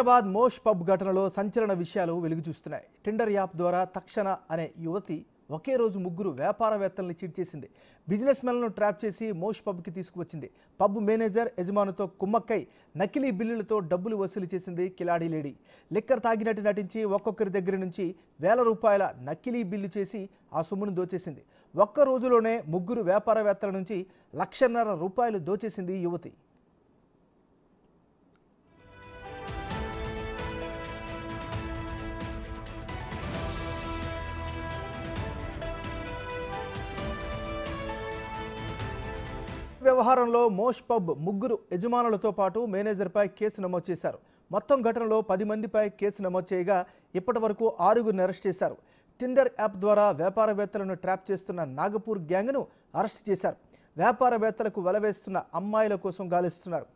Hyderabad mosh pub ఘటనలో సంచలన విషయాలు వెలుగు చూస్తున్నాయి. టిండర్ యాప్ ద్వారా తక్షణ అనే యువతి ఒకే రోజు ముగ్గురు వ్యాపారవేత్తల్ని చీట్ చేసింది. బిజినెస్ మెన్లను ట్రాప్ చేసి మోష్ పబ్కి తీసుకువచ్చింది. పబ్ మేనేజర్ యజమానుతో కుమ్మక్కై నకిలీ బిల్లులతో డబ్బులు వసూలు చేసింది కిలాడీ లేడీ. లిక్కర్ తాగినట్టు నటించి ఒక్కొక్కరి దగ్గర నుంచి వేల రూపాయల నకిలీ బిల్లు చేసి ఆ సొమ్మును దోచేసింది. ఒక్క రోజులోనే ముగ్గురు వ్యాపారవేత్తల నుంచి ₹1,50,000 దోచేసింది యువతి. వ్యవహారంలో మోష్ పబ్ ముగ్గురు యజమానులతో పాటు మేనేజర్పై కేసు నమోదు చేశారు. మొత్తం ఘటనలో 10 మందిపై కేసు నమోదు చేయగా ఇప్పటి వరకు 6గురిని అరెస్ట్ చేశారు. టిండర్ యాప్ ద్వారా వ్యాపారవేత్తలను ట్రాప్ చేస్తున్న నాగపూర్ గ్యాంగ్ను అరెస్ట్ చేశారు. వ్యాపారవేత్తలకు వలవేస్తున్న అమ్మాయిల కోసం గాలిస్తున్నారు.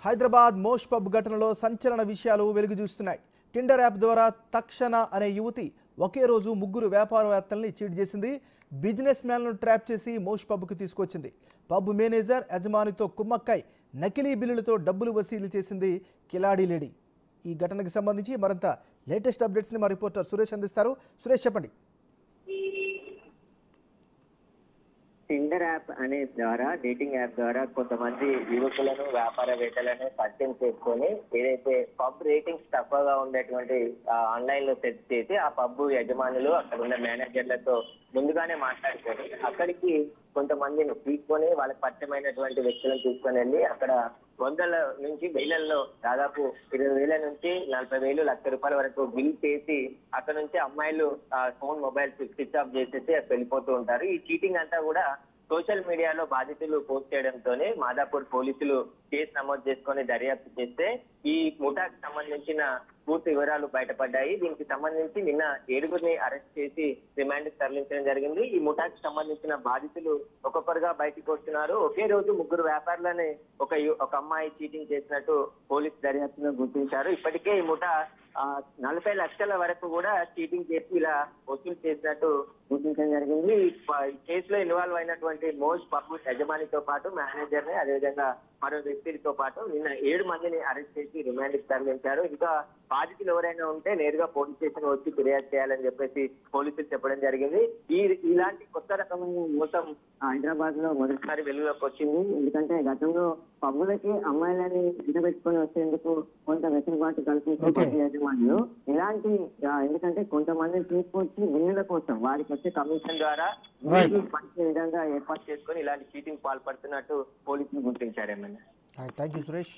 హైదరాబాద్ మోష్ పబ్ ఘటనలో సంచలన విషయాలు వెలుగు చూస్తున్నాయి. టిండర్ యాప్ ద్వారా తక్షణ అనే యువతి ఒకే రోజు ముగ్గురు వ్యాపారవేత్తల్ని చీట్ చేసింది. బిజినెస్ మ్యాన్లను ట్రాప్ చేసి మోష్ పబ్కు తీసుకొచ్చింది. పబ్ మేనేజర్ యజమానితో కుమ్మక్కై నకిలీ బిల్లులతో డబ్బులు వసూలు చేసింది కిలాడీ లేడీ. ఈ ఘటనకు సంబంధించి మరింత లేటెస్ట్ అప్డేట్స్ని మా రిపోర్టర్ సురేష్ అందిస్తారు. సురేష్, చెప్పండి. టిండర్ యాప్ అనే ద్వారా డేటింగ్ యాప్ ద్వారా కొంతమంది యువకులను వ్యాపారవేత్తలను పరిచయం చేసుకొని ఏదైతే పబ్ రేటింగ్స్ తక్కువగా ఉండేటువంటి ఆన్లైన్ లో సెట్ చేసి ఆ పబ్ యజమానులు అక్కడ ఉన్న మేనేజర్లతో ముందుగానే మాట్లాడుకొని అక్కడికి కొంతమందిని తీసుకొని వాళ్ళకి పరిచయమైనటువంటి వ్యక్తులను తీసుకొని వెళ్ళి అక్కడ వందల నుంచి వేలల్లో దాదాపు 20,000 నుంచి 40,000 ₹1,00,000 వరకు బిల్ చేసి అక్కడ నుంచి అమ్మాయిలు ఫోన్ మొబైల్ స్విచ్ ఆఫ్ చేసేసి వెళ్ళిపోతూ ఉంటారు. ఈ చీటింగ్ అంతా కూడా సోషల్ మీడియాలో బాధితులు పోస్ట్ చేయడంతోనే మాదాపూర్ పోలీసులు కేసు నమోదు చేసుకొని దర్యాప్తు చేస్తే ఈ ముఠాకు సంబంధించిన పూర్తి వివరాలు బయటపడ్డాయి. దీనికి సంబంధించి నిన్న 7గురిని అరెస్ట్ చేసి రిమాండ్ తరలించడం జరిగింది. ఈ ముఠాకు సంబంధించిన బాధితులు ఒక్కొక్కరుగా బయటకు వస్తున్నారు. ఒకే రోజు ముగ్గురు వ్యాపారులని ఒక అమ్మాయి చీటింగ్ చేసినట్టు పోలీసు దర్యాప్తులో గుర్తించారు. ఇప్పటికే ఈ ముఠా 40 లక్షల వరకు కూడా చీటింగ్ చేసి ఇలా వసూలు చేసినట్టు గుర్తించడం జరిగింది. ఈ కేసులో ఇన్వాల్వ్ అయినటువంటి మోష్ పబ్ యజమానితో పాటు మేనేజర్ ని అదేవిధంగా మరో వ్యక్తితో పాటు నిన్న 7 మందిని అరెస్ట్ చేసి రిమాండ్ తరలించారు. ఇంకా బాధితులు ఎవరైనా ఉంటే నేరుగా పోలీస్ స్టేషన్ వచ్చి ఫిర్యాదు చేయాలని చెప్పేసి పోలీసులు చెప్పడం జరిగింది. ఇలాంటి కొత్త రకమైన మోసం హైదరాబాద్ లో మొదటిసారి వెలుగులోకి వచ్చింది. ఎందుకంటే గతంలో పబ్బులకి అమ్మాయిలని పెట్టుకొని వచ్చేందుకు కొంత వెసులుబాటు కల్పించే యజమానులు ఇలాంటి ఎందుకంటే కొంతమందిని తీసుకొచ్చి బిల్లుల కోసం వారికి వచ్చే కమిషన్ ద్వారా పంచే విధంగా ఏర్పాటు చేసుకొని ఇలాంటి చీటింగ్ పాల్పడుతున్నట్టు పోలీసులు గుర్తించారు. Thank you Suresh.